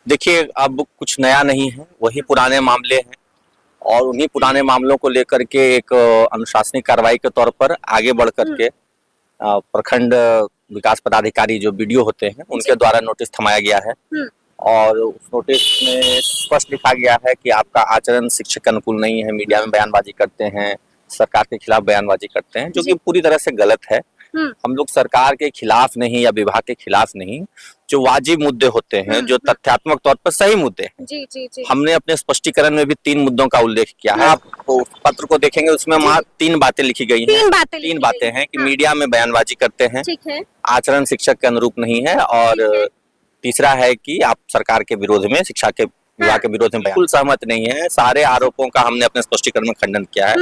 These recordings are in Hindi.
देखिए, अब कुछ नया नहीं है, वही पुराने मामले हैं और उन्हीं पुराने मामलों को लेकर के एक अनुशासनिक कार्रवाई के तौर पर आगे बढ़ करके प्रखंड विकास पदाधिकारी जो बीडीओ होते हैं उनके द्वारा नोटिस थमाया गया है और उस नोटिस में स्पष्ट लिखा गया है कि आपका आचरण शिक्षक के अनुकूल नहीं है, मीडिया में बयानबाजी करते हैं, सरकार के खिलाफ बयानबाजी करते हैं, जो कि पूरी तरह से गलत है। हम लोग सरकार के खिलाफ नहीं या विभाग के खिलाफ नहीं, जो वाजिब मुद्दे होते हैं, जो तथ्यात्मक तौर पर सही मुद्दे हैं, जी। हमने अपने स्पष्टीकरण में भी 3 मुद्दों का उल्लेख किया है। आप पत्र को देखेंगे, उसमें 3 बातें लिखी गई हैं। 3 बातें हैं कि मीडिया में बयानबाजी करते हैं, आचरण शिक्षक के अनुरूप नहीं है और तीसरा है कि आप सरकार के विरोध में, शिक्षा के विभाग के विरोध में बिल्कुल सहमत नहीं है। सारे आरोपों का हमने अपने स्पष्टीकरण में खंडन किया है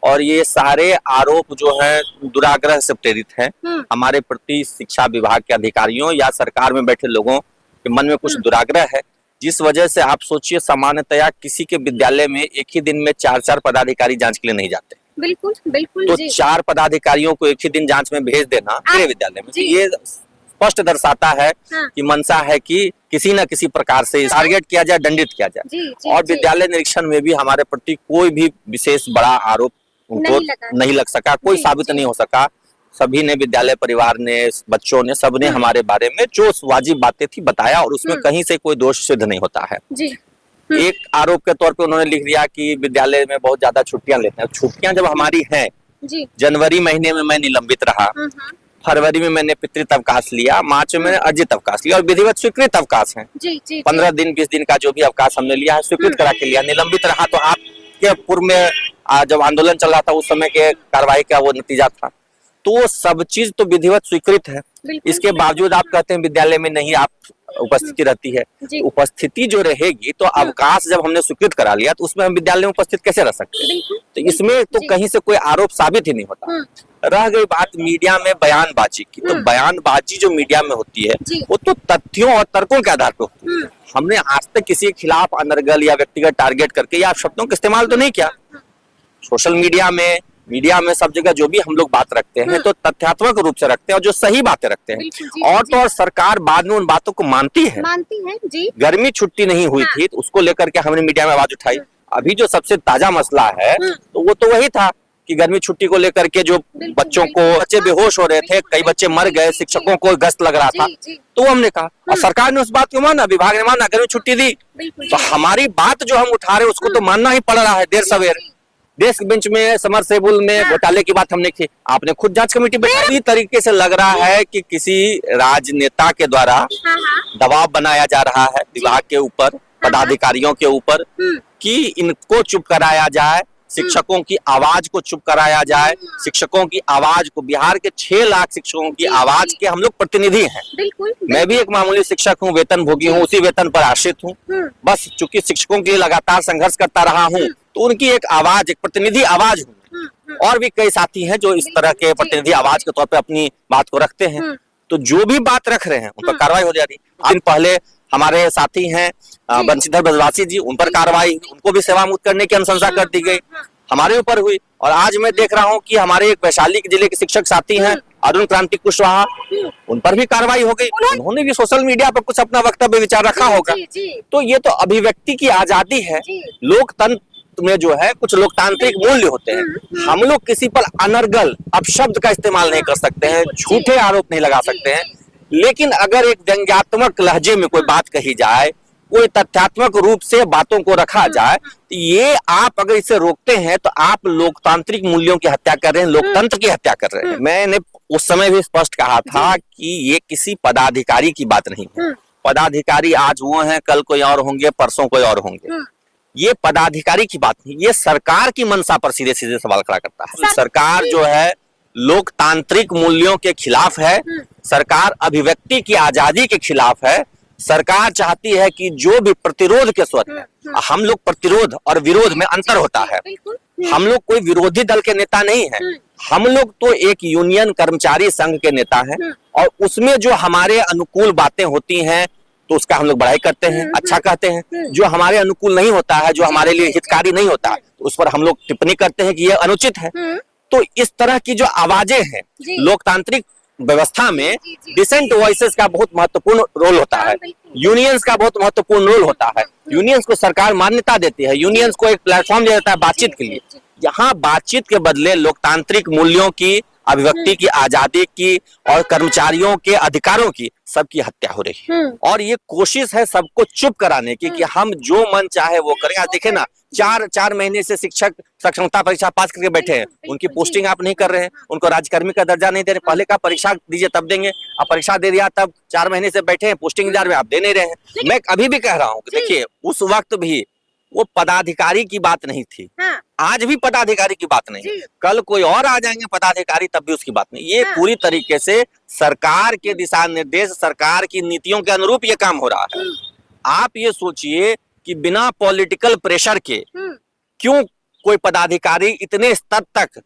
और ये सारे आरोप जो है दुराग्रह से प्रेरित हैं। हमारे प्रति शिक्षा विभाग के अधिकारियों या सरकार में बैठे लोगों के मन में कुछ दुराग्रह है, जिस वजह से आप सोचिए, सामान्यतया किसी के विद्यालय में एक ही दिन में 4-4 पदाधिकारी जांच के लिए नहीं जाते। बिल्कुल तो 4 पदाधिकारियों को एक ही दिन जांच में भेज देना मेरे विद्यालय में, ये स्पष्ट दर्शाता है कि मंशा है कि किसी न किसी प्रकार से टारगेट किया जाए, दंडित किया जाए। और विद्यालय निरीक्षण में भी हमारे प्रति कोई भी विशेष बड़ा आरोप उनको नहीं लग सका, कोई साबित नहीं हो सका। सभी ने, विद्यालय परिवार ने, बच्चों ने, सबने हमारे बारे में जो वाजिब बातें थी बताया और उसमें कहीं से कोई दोष सिद्ध नहीं होता है। एक आरोप के तौर पे उन्होंने लिख दिया कि विद्यालय में बहुत ज्यादा छुट्टियां लेते हैं। छुट्टियां जब हमारी हैं, जनवरी महीने में मैं निलंबित रहा, फरवरी में मैंने पितृत्व अवकाश लिया, मार्च में अर्जित अवकाश लिया और विधिवत स्वीकृत अवकाश है। 15 दिन 20 दिन का जो भी अवकाश हमने लिया है, स्वीकृत करा के लिया। निलंबित रहा तो आपके पूर्व में जब आंदोलन चल रहा था उस समय के कार्रवाई का वो नतीजा था, तो सब चीज तो विधिवत स्वीकृत है। इसके बावजूद आप कहते हैं विद्यालय में नहीं आप उपस्थिति रहती है। उपस्थिति जो रहेगी तो अवकाश जब हमने स्वीकृत करा लिया तो उसमें हम विद्यालय में उपस्थित कैसे रह सकते हैं? तो इसमें तो कहीं से कोई आरोप साबित ही नहीं होता। रह गई बात मीडिया में बयानबाजी की, तो बयानबाजी जो मीडिया में होती है वो तो तथ्यों और तर्कों के आधार पर होती है। हमने आज तक किसी के खिलाफ अनर्गल या व्यक्तिगत टारगेट करके या शब्दों का इस्तेमाल तो नहीं किया। सोशल मीडिया में सब जगह जो भी हम लोग बात रखते हैं तो तथ्यात्मक रूप से रखते हैं और जो सही बातें रखते हैं। और तो और सरकार बाद में उन बातों को मानती है जी। गर्मी छुट्टी नहीं हुई थी तो उसको लेकर के हमने मीडिया में आवाज उठाई। अभी जो सबसे ताजा मसला है तो वो तो वही था कि गर्मी छुट्टी को लेकर के जो बच्चे बेहोश हो रहे थे, कई बच्चे मर गए, शिक्षकों को गश्त लग रहा था, तो हमने कहा और सरकार ने उस बात को माना, विभाग ने माना, गर्मी छुट्टी दी। तो हमारी बात जो हम उठा रहे उसको तो मानना ही पड़ रहा है देर सवेर। डेस्क बेंच में, समरसेबुल में घोटाले की बात हमने की, आपने खुद जांच कमेटी बैठाई। तरीके से लग रहा है कि किसी राजनेता के द्वारा दबाव बनाया जा रहा है विभाग के ऊपर, पदाधिकारियों के ऊपर, कि इनको चुप कराया जाए, शिक्षकों की आवाज को चुप कराया जाए। शिक्षकों की आवाज को, बिहार के 6 लाख शिक्षकों की आवाज के हम लोग प्रतिनिधि हैं। मैं भी एक मामूली शिक्षक हूँ, वेतन भोगी हूँ, उसी वेतन पर आश्रित हूँ। बस चूंकि शिक्षकों के लिए लगातार संघर्ष करता रहा हूँ तो उनकी एक आवाज, एक प्रतिनिधि आवाज हूँ। और भी कई साथी हैं जो इस तरह के प्रतिनिधि आवाज के तौर पर अपनी बात को रखते हैं। तो जो भी बात रख रहे हैं उन पर कार्रवाई हो जा रही है। दिन पहले हमारे साथी हैं बंशीधर ब्रजवासी जी, उन पर कार्रवाई, उनको भी सेवा मुक्त करने की अनुशंसा कर दी गई, हमारे ऊपर हुई। और आज मैं देख रहा हूँ कि हमारे एक वैशाली जिले के शिक्षक साथी हैं अरुण क्रांति कुशवाहा, उन पर भी कार्रवाई हो गई। उन्होंने भी सोशल मीडिया पर कुछ अपना वक्तव्य विचार रखा होगा। तो ये तो अभिव्यक्ति की आजादी है। लोकतंत्र में जो है कुछ लोकतांत्रिक मूल्य होते हैं। हम लोग किसी पर अनर्गल अपशब्द का इस्तेमाल नहीं कर सकते हैं, झूठे आरोप नहीं लगा सकते हैं, लेकिन अगर एक व्यंग्यात्मक लहजे में कोई बात कही जाए, कोई तथ्यात्मक रूप से बातों को रखा जाए, तो ये आप अगर इसे रोकते हैं तो आप लोकतांत्रिक मूल्यों की हत्या कर रहे हैं, लोकतंत्र की हत्या कर रहे हैं। मैंने उस समय भी स्पष्ट कहा था कि ये किसी पदाधिकारी की बात नहीं है। पदाधिकारी आज वो हैं, कल कोई और होंगे, परसों कोई और होंगे। ये पदाधिकारी की बात नहीं, ये सरकार की मंशा पर सीधे सीधे सवाल खड़ा करता है। सरकार जो है लोकतांत्रिक मूल्यों के खिलाफ है, सरकार अभिव्यक्ति की आजादी के खिलाफ है। सरकार चाहती है कि जो भी प्रतिरोध के स्वर है, हम लोग प्रतिरोध और विरोध में अंतर होता है। हम लोग कोई विरोधी दल के नेता नहीं है, हम लोग तो एक यूनियन कर्मचारी संघ के नेता हैं और उसमें जो हमारे अनुकूल बातें होती हैं तो उसका हम लोग बड़ाई करते हैं, अच्छा कहते हैं। जो हमारे अनुकूल नहीं होता है, जो हमारे लिए हितकारी नहीं होता है, तो उस पर हम लोग टिप्पणी करते हैं कि यह अनुचित है। तो इस तरह की जो आवाजें हैं लोकतांत्रिक व्यवस्था में डिसेंट वॉइसेस का बहुत महत्वपूर्ण रोल होता है, यूनियंस का बहुत महत्वपूर्ण रोल होता है। यूनियंस को सरकार मान्यता देती है, यूनियंस को एक प्लेटफॉर्म दे देता है बातचीत के लिए। यहाँ बातचीत के बदले लोकतांत्रिक मूल्यों की, अभिव्यक्ति की आजादी की और कर्मचारियों के अधिकारों की सबकी हत्या हो रही है। और ये कोशिश है सबको चुप कराने की कि हम जो मन चाहे वो करें। आज देखे ना, 4 महीने से शिक्षक सक्षमता परीक्षा पास करके बैठे हैं, उनकी पोस्टिंग आप नहीं कर रहे हैं, उनको राज्यकर्मी का दर्जा नहीं दे रहे। पहले का परीक्षा दीजिए तब देंगे, अब परीक्षा दे दिया तब 4 महीने से बैठे हैं, पोस्टिंग इंतजार में आप दे नहीं रहे हैं। मैं अभी भी कह रहा हूँ, देखिए उस वक्त भी वो पदाधिकारी की बात नहीं थी, आज भी पदाधिकारी की बात नहीं, कल कोई और आ जाएंगे पदाधिकारी तब भी उसकी बात नहीं। ये पूरी तरीके से सरकार के दिशा निर्देश, सरकार की नीतियों के अनुरूप ये काम हो रहा है। आप ये सोचिए कि बिना पॉलिटिकल प्रेशर के क्यों कोई पदाधिकारी इतने स्तर तक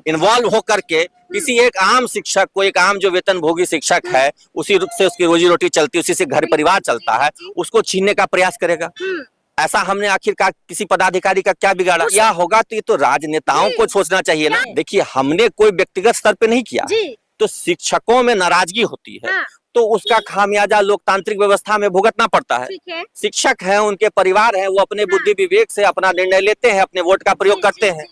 इन्वॉल्व होकर के किसी एक आम शिक्षक को, एक आम जो वेतनभोगी शिक्षक है, उसी से उसकी रोजी रोटी चलती, उसी से घर परिवार चलता है, उसको छीनने का प्रयास करेगा। ऐसा हमने आखिरकार किसी पदाधिकारी का क्या बिगाड़ा? या होगा तो ये तो राजनेताओं को सोचना चाहिए ना। देखिए हमने कोई व्यक्तिगत स्तर पे नहीं किया, तो शिक्षकों में नाराजगी होती है तो उसका खामियाजा लोकतांत्रिक व्यवस्था में भुगतना पड़ता है। शिक्षक है, उनके परिवार है, वो अपने बुद्धि विवेक से अपना निर्णय लेते हैं, अपने वोट का प्रयोग करते हैं।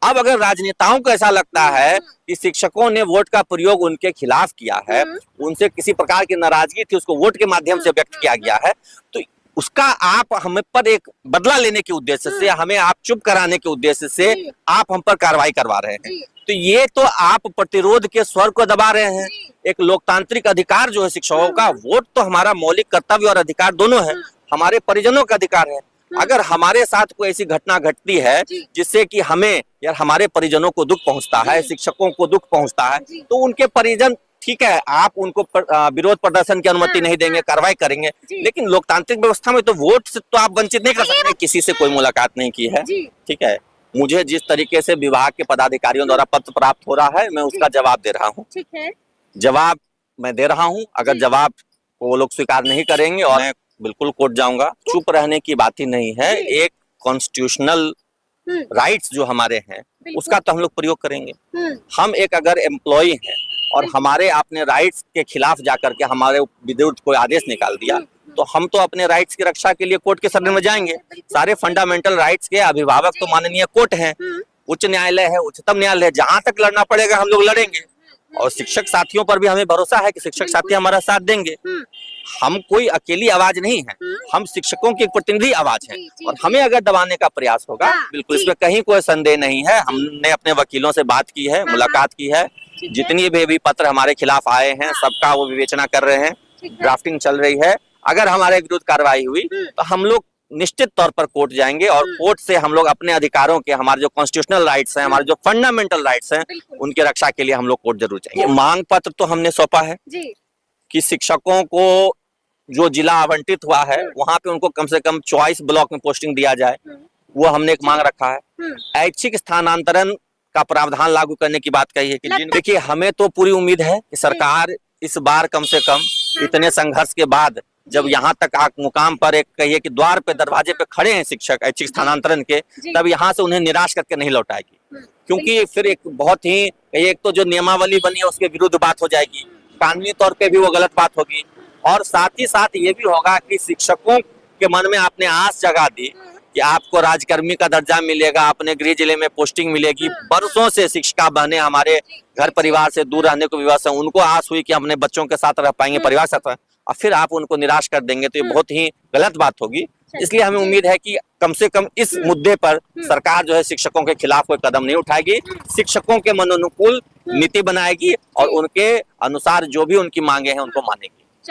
अब अगर राजनेताओं को ऐसा लगता है कि शिक्षकों ने वोट का प्रयोग उनके खिलाफ किया है, उनसे किसी प्रकार की नाराजगी थी, उसको वोट के माध्यम से व्यक्त किया गया है, तो उसका आप हम पर एक बदला लेने के उद्देश्य से, हमें आप चुप कराने के उद्देश्य से आप हम पर कार्रवाई करवा रहे हैं। तो ये तो आप प्रतिरोध के स्वर को दबा रहे हैं। एक लोकतांत्रिक अधिकार जो है शिक्षकों का, वोट तो हमारा मौलिक कर्तव्य और अधिकार दोनों है, हमारे परिजनों का अधिकार है। अगर हमारे साथ कोई ऐसी घटना घटती है जिससे कि हमें या हमारे परिजनों को दुख पहुंचता है, शिक्षकों को दुख पहुंचता है, तो उनके परिजन, ठीक है, आप उनको विरोध प्रदर्शन की अनुमति नहीं देंगे, कार्रवाई करेंगे, लेकिन लोकतांत्रिक व्यवस्था में तो वोट से तो आप वंचित नहीं कर सकते। किसी से कोई मुलाकात नहीं की है, ठीक है, मुझे जिस तरीके से विभाग के पदाधिकारियों द्वारा पत्र प्राप्त हो रहा है, मैं उसका जवाब दे रहा हूँ। ठीक है, जवाब मैं दे रहा हूँ। अगर जवाब को वो लोग स्वीकार नहीं करेंगे और मैं बिल्कुल कोर्ट जाऊंगा। चुप रहने की बात ही नहीं है, एक कॉन्स्टिट्यूशनल राइट्स जो हमारे हैं उसका तो हम लोग प्रयोग करेंगे। हम एक अगर एम्प्लॉय हैं और हमारे अपने राइट्स के खिलाफ जाकर के हमारे विरुद्ध कोई आदेश निकाल दिया, तो हम तो अपने राइट्स की रक्षा के लिए कोर्ट के शरण में जाएंगे। सारे फंडामेंटल राइट्स के अभिभावक तो माननीय कोर्ट है, उच्च न्यायालय है, उच्चतम न्यायालय है, जहां तक लड़ना पड़ेगा हम लोग लड़ेंगे। और शिक्षक साथियों पर भी हमें भरोसा है कि शिक्षक साथी हमारा साथ देंगे। हम कोई अकेली आवाज नहीं है, हम शिक्षकों की प्रतिनिधि आवाज है, और हमें अगर दबाने का प्रयास होगा, बिल्कुल इसमें कहीं कोई संदेह नहीं है। हमने अपने वकीलों से बात की है, मुलाकात की है, जितनी भी पत्र हमारे खिलाफ आए हैं सबका वो विवेचना कर रहे हैं, ड्राफ्टिंग चल रही है। अगर हमारे विरुद्ध कार्रवाई हुई तो हम लोग निश्चित तौर पर कोर्ट जाएंगे और कोर्ट से हम लोग अपने अधिकारों के, हमारे जो कॉन्स्टिट्यूशनल राइट्स हैं, हमारे जो फंडामेंटल राइट्स हैं, उनके रक्षा के लिए हम लोग कोर्ट जरूर जाएंगे। मांग पत्र तो हमने सौंपा है कि शिक्षकों को जो जिला आवंटित हुआ है वहां पे उनको कम से कम चॉइस ब्लॉक में पोस्टिंग दिया जाए, वो हमने एक मांग रखा है। ऐच्छिक स्थानांतरण का प्रावधान लागू करने की बात कही है कि देखिए हमें तो पूरी उम्मीद है कि सरकार इस बार कम से कम इतने संघर्ष के बाद जब यहाँ तक मुकाम पर एक कहिए कि द्वार पे, दरवाजे पे खड़े हैं शिक्षक ऐच्छिक स्थानांतरण के, तब यहाँ से उन्हें निराश करके नहीं लौटाएगी, क्योंकि फिर एक बहुत ही, एक तो जो नियमावली बनी है उसके विरुद्ध बात हो जाएगी, कानूनी तौर पे भी वो गलत बात होगी, और साथ ही साथ ये भी होगा कि शिक्षकों के मन में आपने आस जगा दी कि आपको राजकर्मी का दर्जा मिलेगा, अपने गृह जिले में पोस्टिंग मिलेगी। बरसों से शिक्षिका बहने हमारे घर परिवार से दूर रहने को विवश है, उनको आस हुई कि अपने बच्चों के साथ रह पाएंगे, परिवार के साथ, और फिर आप उनको निराश कर देंगे तो ये बहुत ही गलत बात होगी। इसलिए हमें उम्मीद है कि कम से कम इस मुद्दे पर सरकार जो है शिक्षकों के खिलाफ कोई कदम नहीं उठाएगी, शिक्षकों के मनोनुकूल नीति बनाएगी और उनके अनुसार जो भी उनकी मांगे हैं उनको मानेगी।